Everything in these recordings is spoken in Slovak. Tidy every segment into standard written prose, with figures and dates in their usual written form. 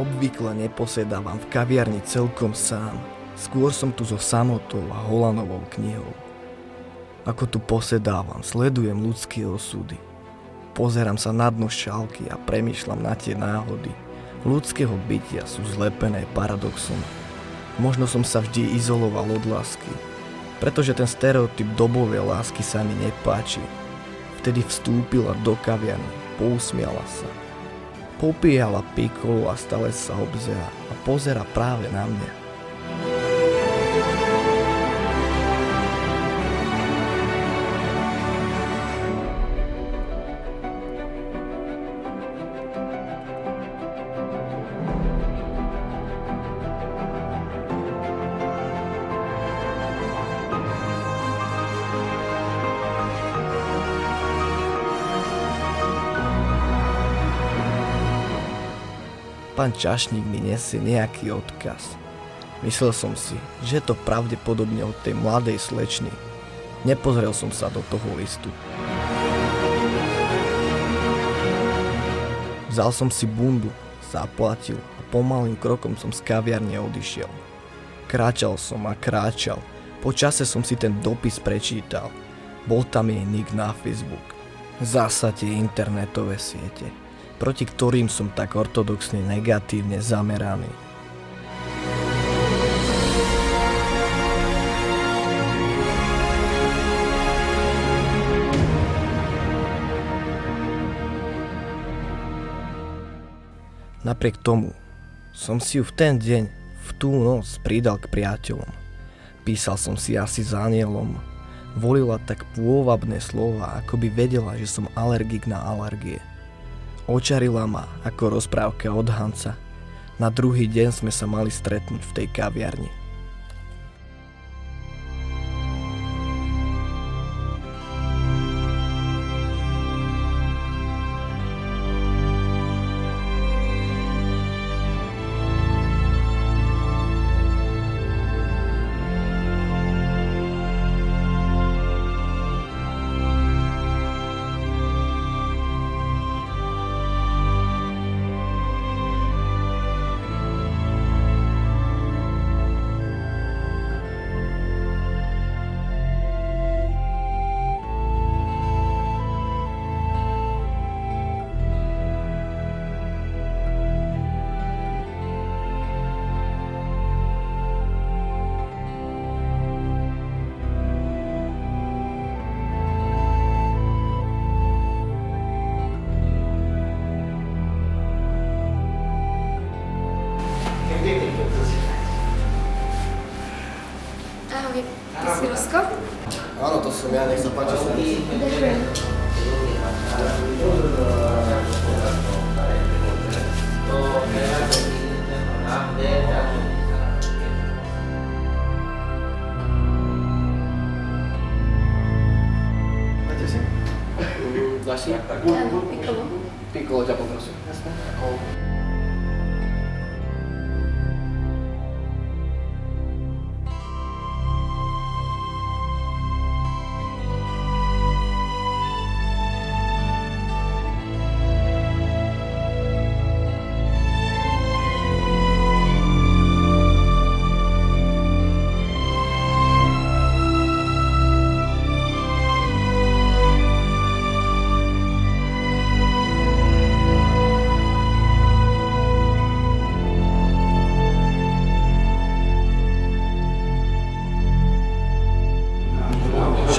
obvykle neposedávam v kaviarni celkom sám. Skôr som tu so samotou a Holanovou knihou. Ako tu posedávam, sledujem ľudské osudy. Pozerám sa na dno šálky a premýšľam na tie náhody. Ľudského bytia sú zlepené paradoxom. Možno som sa vždy izoloval od lásky, pretože ten stereotyp dobovej lásky sa mi nepáči. Vtedy vstúpila do kaviarny, pousmiala sa. Popíjala pikolu a stále sa obzerá a pozerá práve na mňa. Pán čašník mi nesie nejaký odkaz. Myslel som si, že je to pravdepodobne od tej mladej slečny. Nepozrel som sa do toho listu. Vzal som si bundu, zaplatil a pomalým krokom som z kaviarne odišiel. Kráčal som a kráčal. Po čase som si ten dopis prečítal. Bol tam jej nick na Facebook. Zasa tie internetové siete, proti ktorým som tak ortodoxne negatívne zameraný. Napriek tomu som si ju v ten deň, v tú noc pridal k priateľom. Písal som si asi s anielom. Volila tak pôvabné slova, ako by vedela, že som alergik na alergie. Očarila ma ako rozprávka od Hansa. Na druhý deň sme sa mali stretnúť v tej kaviarni. Ahoj, ty si Rusko? Áno, to som ja, nech sa páči. Ďakujem. Dajte si. Dáš si? Áno, pikolo. Pikolo ťa poprosím. Jasné.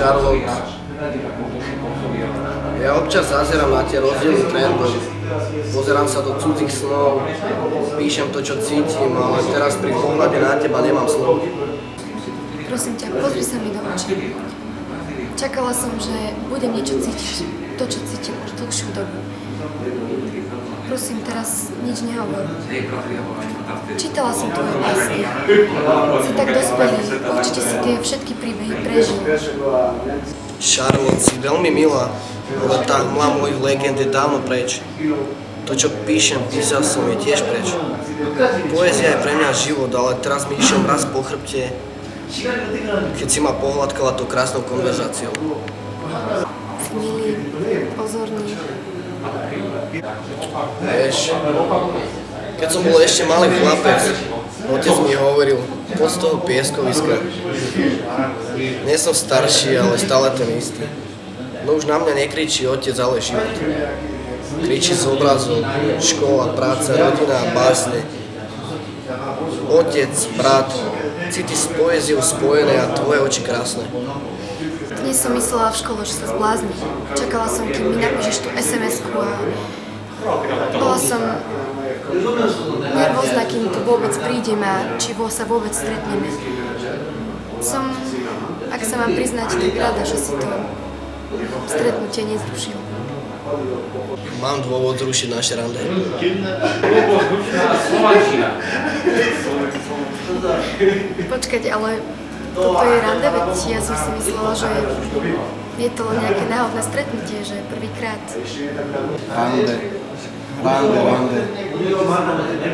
Charlotte, ja občas zazerám na tie rozdiely trendov, pozerám sa do cudzích snov, píšem to, čo cítim, ale teraz pri pohľade na teba nemám slov. Prosím ťa, pozri sa mi do očí. Čakala som, že budem niečo cítiť. To, čo cítim už dlhšiu dobu. Prosím, teraz nič nehovor. Čítala som tvoje básne. Si tak dospelý, určite si tie všetky príbehy prežil. Charlotte, si veľmi milá, ale tá hmla mojich legend je dávno preč. To, čo píšem, písal som, je tiež preč. Poézia je pre mňa život, ale teraz mi išiel mraz po chrbte, keď si ma pohľadkala tou krásnou konverzáciou. Si milý, pozorný. Vieš, Keď som bol ešte malý chlapec, otec mi hovoril, poď z toho pieskoviska. Nie som starší, ale stále ten istý. No už na mňa nekričí otec, ale život. Kričí z obrazov, škola, práca, rodina a básne. Otec, brat, city s poéziou spojené a tvoje oči krásne. Dnes som myslela v škole, že sa zblázni. Čakala som, kým mi napíšeš tú SMS-ku a bola som nervózna, kým tu vôbec prídeme a či sa vôbec stretneme. Som, ak sa mám priznať, tak rada, že si to stretnutie nezrušil. Mám dôvod zrušiť naše rande. Počkať, ale toto je rande, veď ja som si myslela, že je to len nejaké náhodné stretnutie, že prvýkrát. Rande.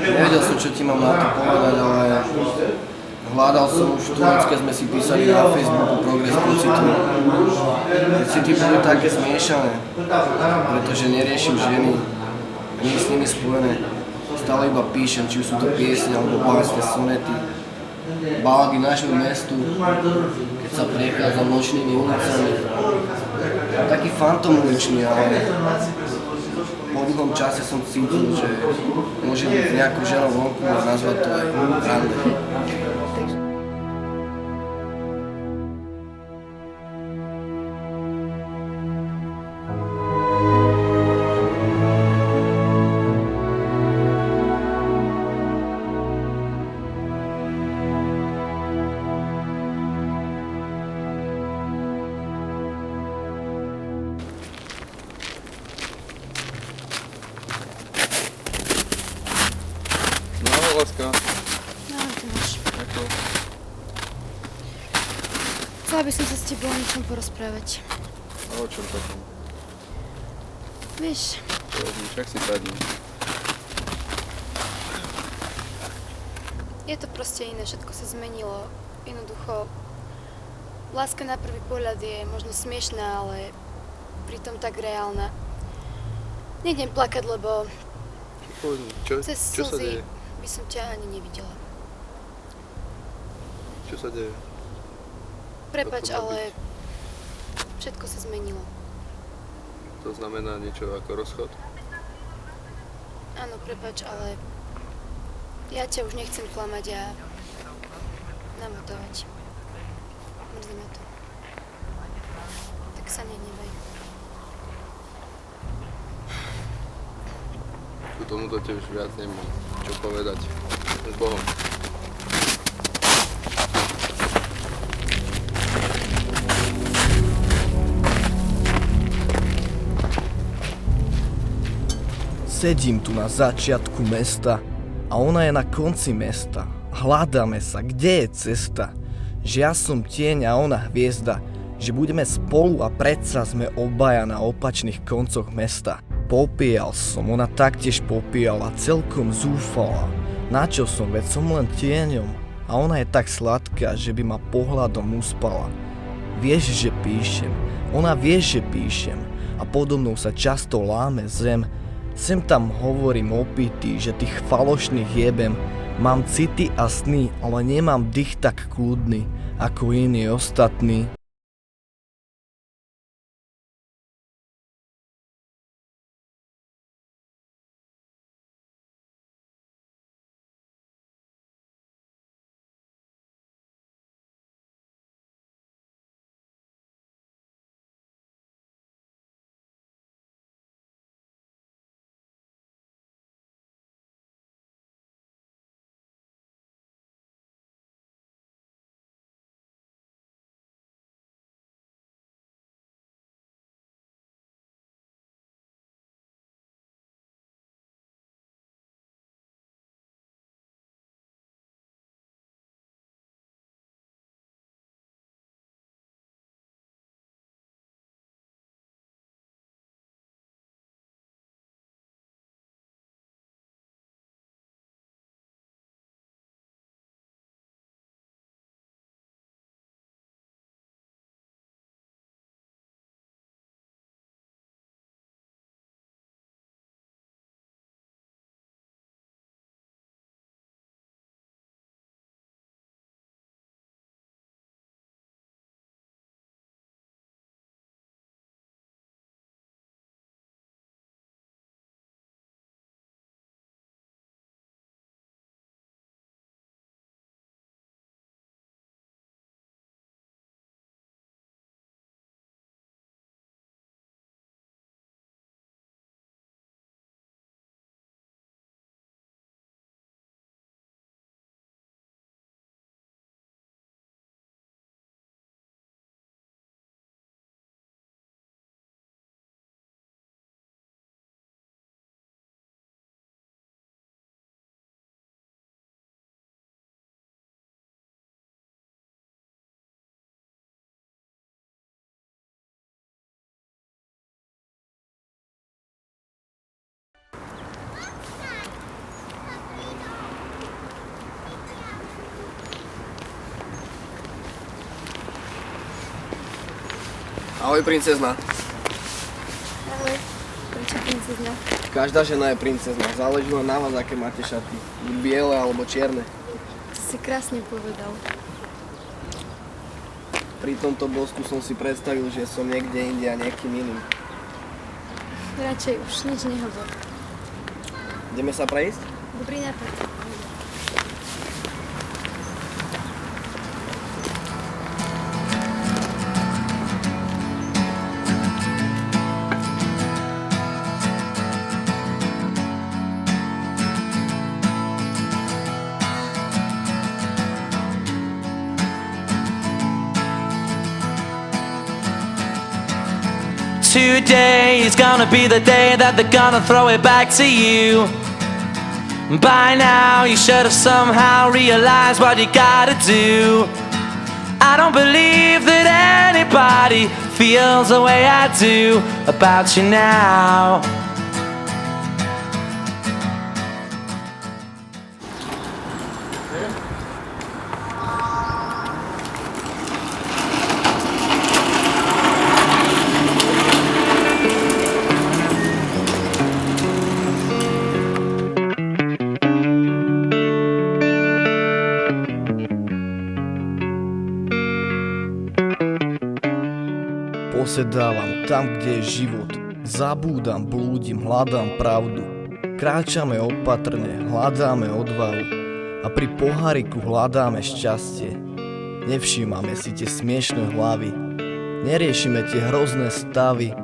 Nevedel som, čo ti mám na to povedať, ale hľadal som už tu, keď sme si písali na Facebooku progres pocitu. City boli také zmiešané, pretože neriešim ženy, nie s nimi spojené. Stále iba píšem, či už sú to piesne alebo básne, sonety. Balady nášmu mestu, keď sa prechádzam nočnými ulicami. Taký fantomuličný, ale po dlhom čase som cítil, že môžem byť nejakú ženou vonku a nazvať to aj rande. Láska. No, ty máš. Ako? Chcela by som sa s tebou o ničom porozprávať. A o čom takom? Vieš, Povedni, však si sadni. je to proste iné, všetko sa zmenilo. Jednoducho, láska na prvý pohľad je možno smiešná, ale pritom tak reálna. Nejdem plakať, lebo Povedni, cez čo sa slzy deje? by som ťa ani nevidela. Čo sa deje? Prepáč, To má ale všetko sa zmenilo. To znamená niečo ako rozchod? Áno, prepáč, ale ja ťa už nechcem klamať a namotovať. Mrzí ma to. Tak sa nehnevaj. Ku tomuto ti už viac nemám čo povedať. S Bohom. Sedím tu na začiatku mesta a ona je na konci mesta. Hľadáme sa, kde je cesta? Že ja som tieň a ona hviezda, že budeme spolu a predsa sme obaja na opačných koncoch mesta. Popíjal som, ona taktiež popíjala, celkom zúfala. Načo som, veď som len tieňom a ona je tak sladká, že by ma pohľadom uspala. Vieš, že píšem, ona vie, že píšem a podo mnou sa často láme zem. Sem tam hovorím opitý, že tých falošných jebem. Mám city a sny, ale nemám dých tak kľudný, ako iní ostatní. Ahoj, princezna. Ahoj. Prečo princezna? Každá žena je princezna. Záleží len na vás, aké máte šaty. Buď biele alebo čierne. To si krásne povedal. Pri tomto bosku som si predstavil, že som niekde inde a niekým iným. Radšej už nič nehovor. Ideme sa prejsť? Dobrý nápad. Today is gonna be the day that they're gonna throw it back to you. By now you should have somehow realized what you gotta do. I don't believe that anybody feels the way I do about you now. Posedávam tam, kde je život. Zabúdam, blúdim, hľadám pravdu. Kráčame opatrne, hľadáme odvahu. A pri poháriku hľadáme šťastie. Nevšímame si tie smiešné hlavy. Neriešime tie hrozné stavy.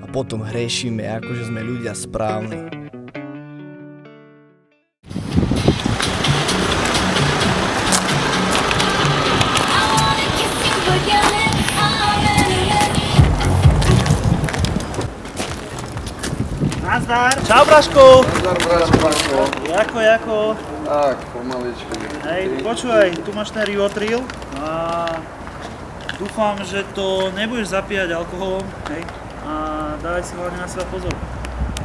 A potom hriešime, akože sme ľudia správni. Nazdar. Čau, Braško. Nazdar, Braško. Jako. Tak, pomaličky. Hej, počúvaj, tu máš ten Rivotril a dúfam, že to nebudeš zapíjať alkoholom, hej, a dávaj si hlavne na seba pozor.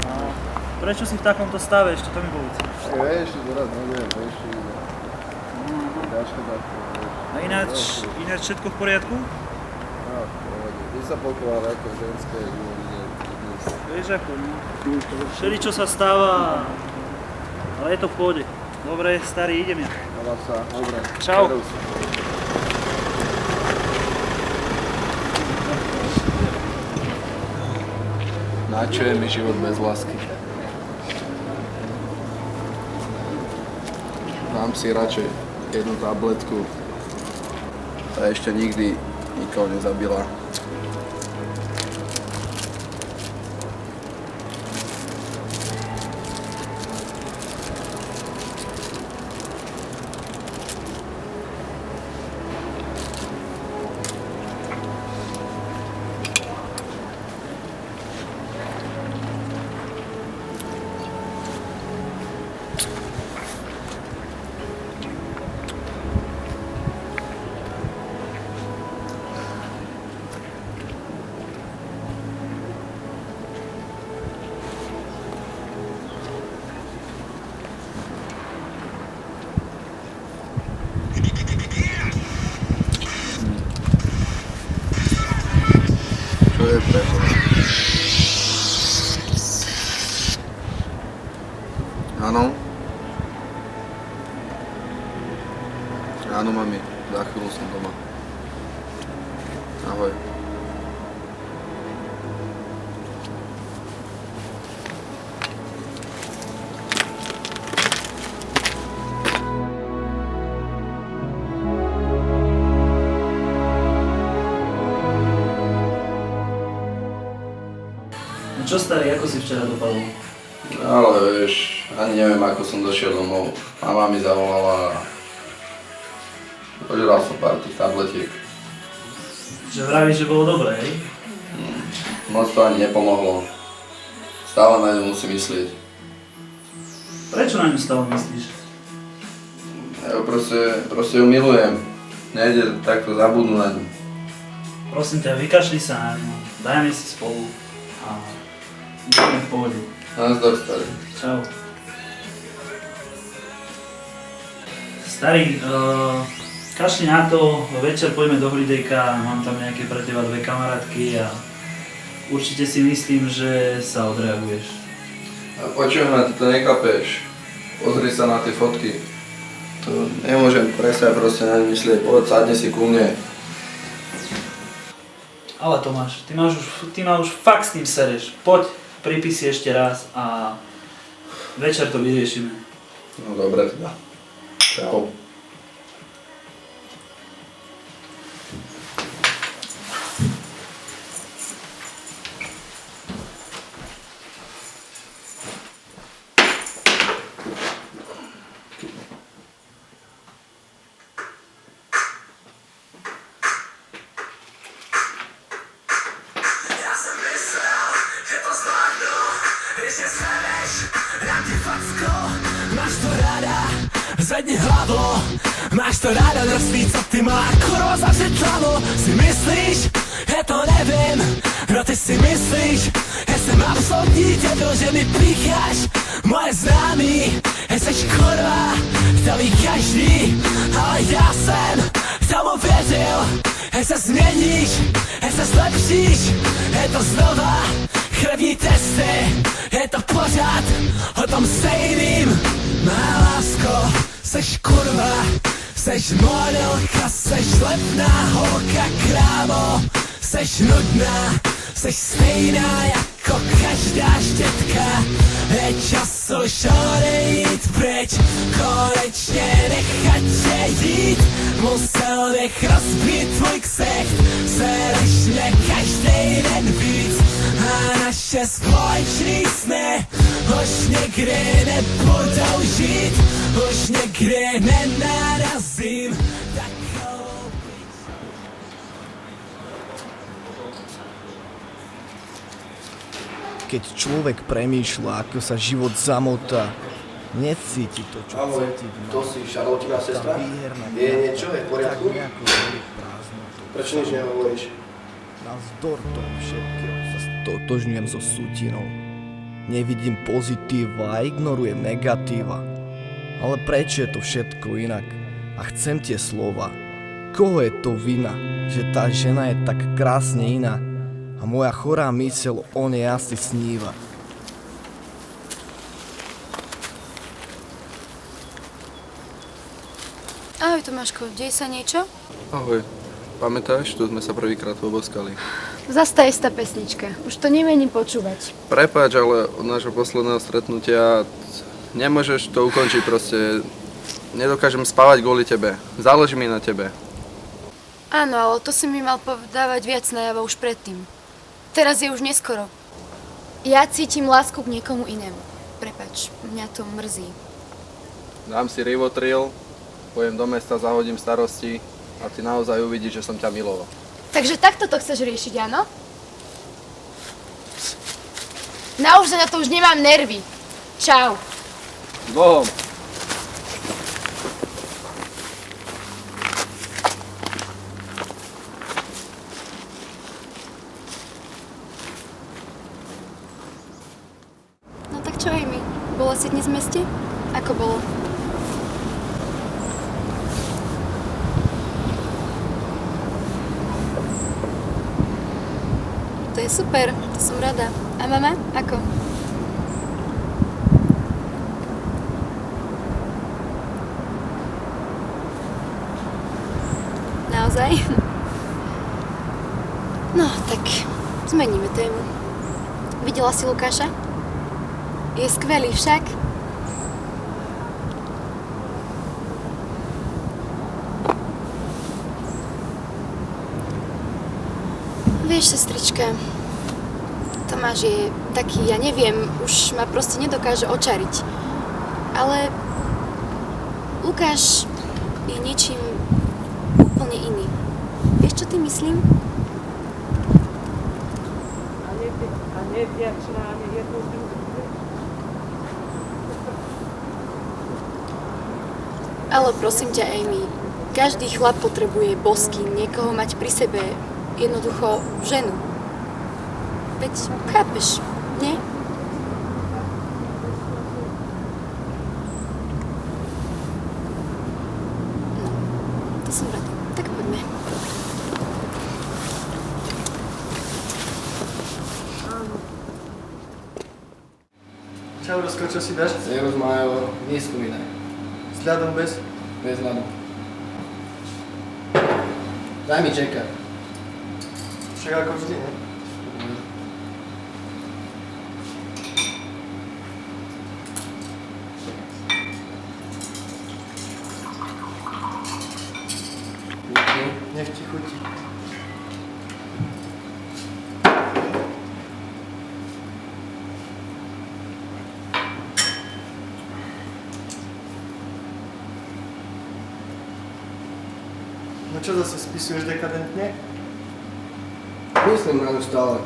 A prečo si v takomto stave, ešte to mi povedz. Vieš, zaraz neviem, vieš, ťažko takto, vieš. A ináč všetko v poriadku? No, v pohode. Ty sa pokladá ako ženské život, dnes. Vieš ako, no. Všeli čo sa stáva, ale je to v pohode. Dobre, starý, idem ja. Dáva sa, dobre. Čau. Veru sa. Na čo je mi život bez lásky? Dám si radšej jednu tabletku. A ešte nikdy nikoho nezabila. Čo je prebo? Áno? Áno, mami, za chvíľu som doma. Ahoj. No čo starý, ako si včera dopadol? Ale vieš, ani neviem, ako som došiel domov. Mama mi zavolala a požral som pár tých tabletiek. Že vravíš, že bolo dobré, hej? Moc to ani nepomohlo. Stále na ňu musím myslieť. Prečo na ňu stále myslíš? Ja ju proste ju milujem. Nejde takto zabudnúť na ňu. Prosím ťa, vykašli sa na ňu, dajme si spolu a budeme v pohode. Nazdar, starý. Čau. Starý, kašli na to, večer pôjdeme do Hridejka, mám tam nejaké pre teba 2 kamarátky a určite si myslím, že sa odreaguješ. A počujem, ty to nekapeš. Pozri sa na tie fotky. To nemôžem presne proste na ne myslieť. Povedz, sadni si ku mne. Ale Tomáš, ty ma už fakt s tým sereš. Poď, pripí si ešte raz a večer to vyriešime. No dobre teda. Čau. Zvedni hlavo, máš to rada drsný, co ty má kurva zařetlavo. Si myslíš, ja to nevím, no ty si myslíš, ja jsem absolutní debil, že mi pícháš moje známy. Ja seš kurva, to ví každý, ale ja jsem tomu věřil. Ja sa změníš, ja sa zlepšíš, je to znova krevní testy, je to pořád o tom stejným. Má lásko, seš kurva, seš modelka, seš lepná holka, krávo, seš nudná, seš stejná jako každá štětka. Je čas už odejít pryč, konečně nechat tě jít. Musel bych rozbít tvůj ksicht, sereš mě každý den víc. A naše společný sny už nikdy nebudou žít, už nikdy nenarazím takovou píč. Keď človek premýšľa, ako sa život zamotá, necíti to, čo Ahoj, cítiť má. to si Šarlotina sestra? Tá výherná Je niečo, je v poriadku? tak nejako verí prázdnotu. Prečo nič nehovoríš? Navzdor toho všetkého sa stotožňujem so Sutinou. Nevidím pozitíva a ignorujem negatíva. Ale prečo je to všetko inak? A chcem tie slova. Koho je to vina, že tá žena je tak krásne iná a moja chorá myseľ o nej asi sníva. Ahoj Tomáško, deje sa niečo? Ahoj. Pamätáš, tu sme sa prvýkrát poboskali. Zas tá istá pesnička, už to nemením počúvať. Prepáč, ale od nášho posledného stretnutia nemôžeš to ukončiť proste. Nedokážem spávať kvôli tebe. Záleží mi na tebe. Áno, ale to si mi mal dávať viac najavo už predtým. Teraz je už neskoro. Ja cítim lásku k niekomu inému. Prepač, mňa to mrzí. Dám si Rivotril, pojem do mesta, zahodím starosti a ty naozaj uvidíš, že som ťa miloval. Takže takto to chceš riešiť, áno? Naozaj na to už nemám nervy. Čau. S Bohom! No tak čo, Amy? Bola si dnes v meste? Ako bolo? To je super, to som rada. A mama, ako? Naozaj? No, tak zmeníme tému. Videla si Lukáša? Je skvelý však. Vieš, sestrička, Tomáš je taký, ja neviem, už ma proste nedokáže očariť. Ale Lukáš je niečím úplne iný. Vieš, čo ty myslím? A nevďačná ani jednu z druhých. Ale prosím ťa, Amy, každý chlap potrebuje bosky, niekoho mať pri sebe, jednoducho ženu. Veď chápeš, nie? No, to som Čau, Rusko, čo si dáš? Zero majú nízku vydaj. S ľadom bez? Bez ľadu. Daj mi čekať. Však ako vždy, ne? Nech ti chutí. No čo zase spisuješ dekadentne? Myslím na ňu stále.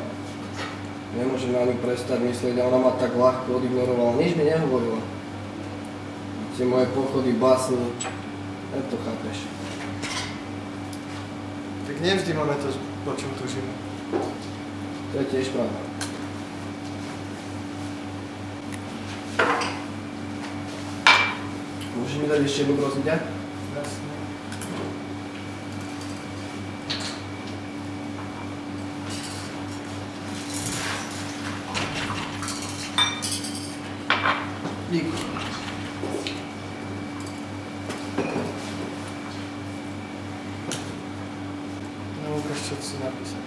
Nemôžem na ňu prestať myslieť a ona ma tak ľahko odignorovala. Nič mi nehovorila. Tie moje pochody, básny. Jak to chápeš? Tak nevždy máme to, po čom túžime. To je tiež pravda. Môžeš mi dať ešte jednu, prosím ťa? Jasne. Dík. No ukáž, čo si napísal.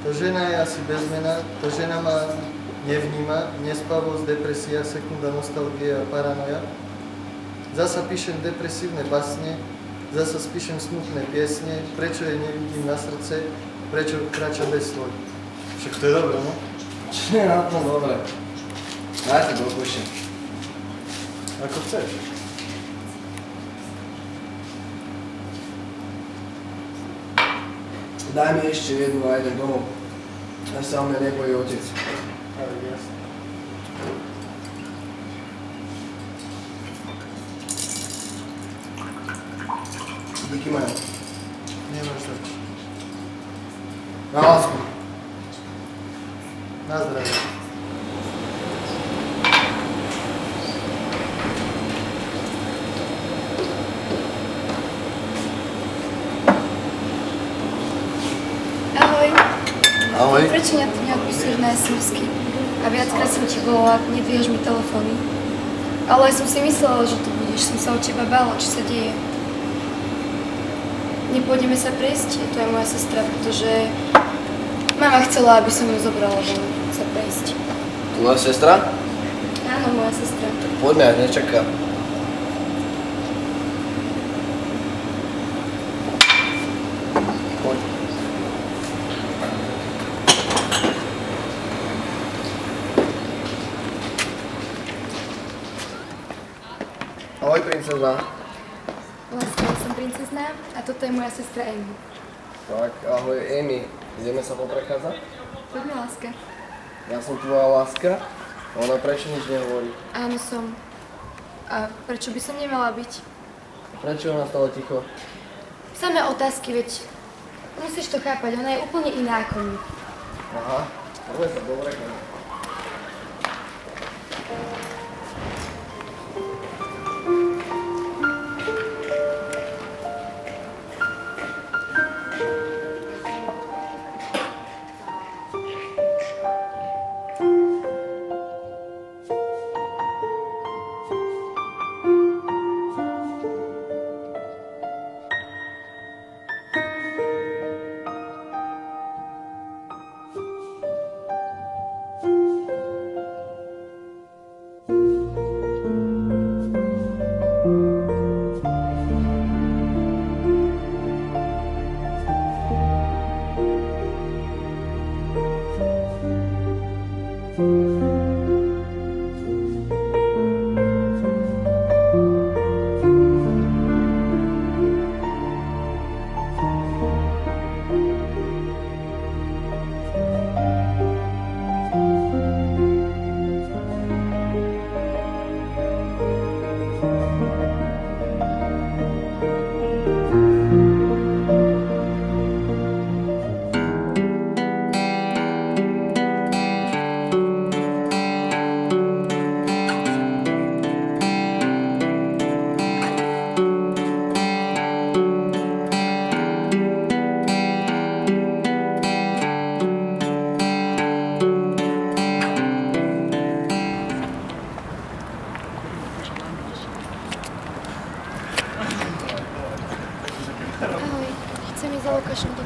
Tá žena je asi bez mena, tá žena ma nevníma, nespavosť, depresia, sekunda nostalgie a paranoja. Zasa píšem depresívne basne, zasa spíšem smutné piesne, prečo jej nevidím na srdce, prečo kráča bez slov. Však to je dobré, no? Čo je na tom dobre? Daj to do koše. Ako chceš. Daj mi ešte jednu a jeden domov. Až sa o mňa nebojí otec. Ale jasne. Díky majú. Nemáš zač. Na lásku. Na zdravie. Ahoj. Ahoj. Prečo neodpísuješ na SMS-ky? A viackrát som ti volala, nedvíhaš mi telefóny. Ale som si myslela, že tu budeš, som sa od teba bála, čo sa deje. Nepôjdeme sa prejsť, to je moja sestra, pretože mama chcela, aby som ju zobrala von sa prejsť. Tvoja sestra? Áno, moja sestra. Poďme, až nečaká. Poď. Ahoj, princezna. Vlastne som princezná a toto je moja sestra Amy. Tak, ahoj, Amy. Ideme sa poprechádzať? Poďme, láska. Ja som tvoja láska. A ona prečo nič nehovorí? Áno, som. A prečo by som nemala byť? Prečo ona stále ticho? Samé otázky, veď musíš to chápať, ona je úplne iná ako my. Aha, poďme sa poprechádzať.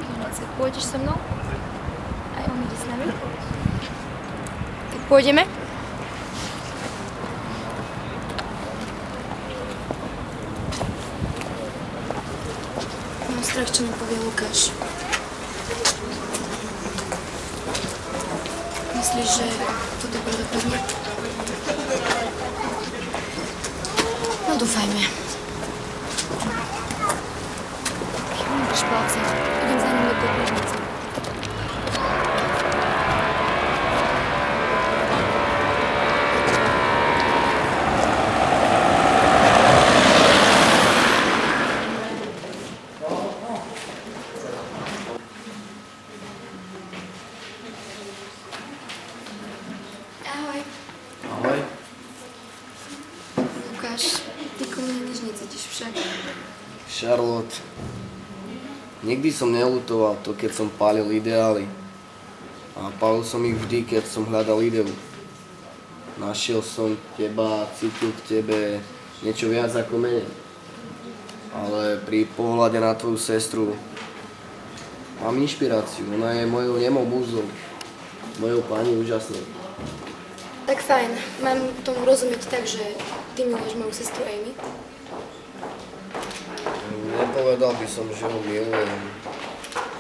knižnice. Pôjdeš so mnou? Aj on ide s nami? Tak pôjdeme? Mám strach, čo mi povie Lukáš. Myslíš, že to dobre dopadne? No dúfajme. Drž palce. Idem za ním do tej knižnice. Ahoj. Ahoj. Lukáš, ty ku mne nič necítiš však. Charlotte. Nikdy som neľutoval to, keď som pálil ideály. A pálil som ich vždy, keď som hľadal ideu. Našiel som teba a cítil k tebe niečo viac ako menej. Ale pri pohľade na tvoju sestru mám inšpiráciu. Ona je mojou nemou múzou. Mojou pani úžasnou. Tak fajn. Mám tomu rozumieť tak, že ty miluješ moju sestru Amy? Nepovedal by som, že ho milujem.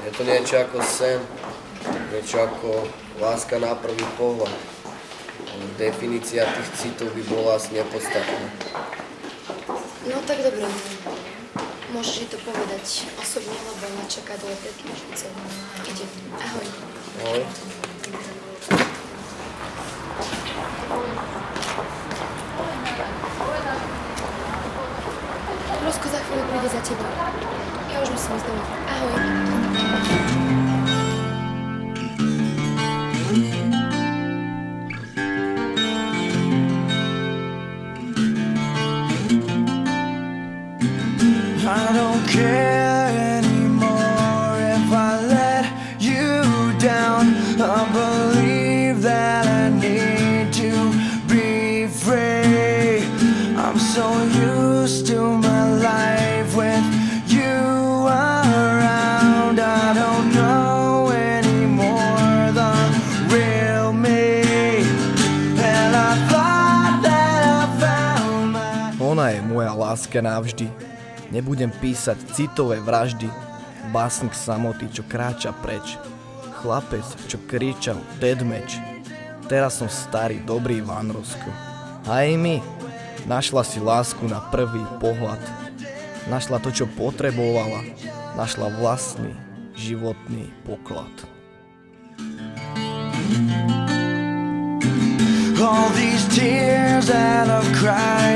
Je to niečo ako sen. Niečo ako láska na prvý pohľad. Definícia tých citov by bola asi nepodstatná. No tak dobre. Môžeš jej to povedať osobne, lebo ona čaká dole pred knižnicou. Ide. Ahoj. Ahoj. Rosko za chvíľu príde za tebou. Ja už musím ísť domov. Ahoj. I don't care anymore if I let you down. I believe that I need to be free. I'm so used to my life with you around. I don't know anymore the real me. And I thought that I found my... Ona je moja láska navždy. Nebudem písať citové vraždy. Básnik samoty, čo kráča preč. Chlapec, čo kričal deadmatch. Teraz som starý, dobrý Vanrosko. A Amy našla si lásku na prvý pohľad. Našla to, čo potrebovala. Našla vlastný životný poklad. All these tears that I've cried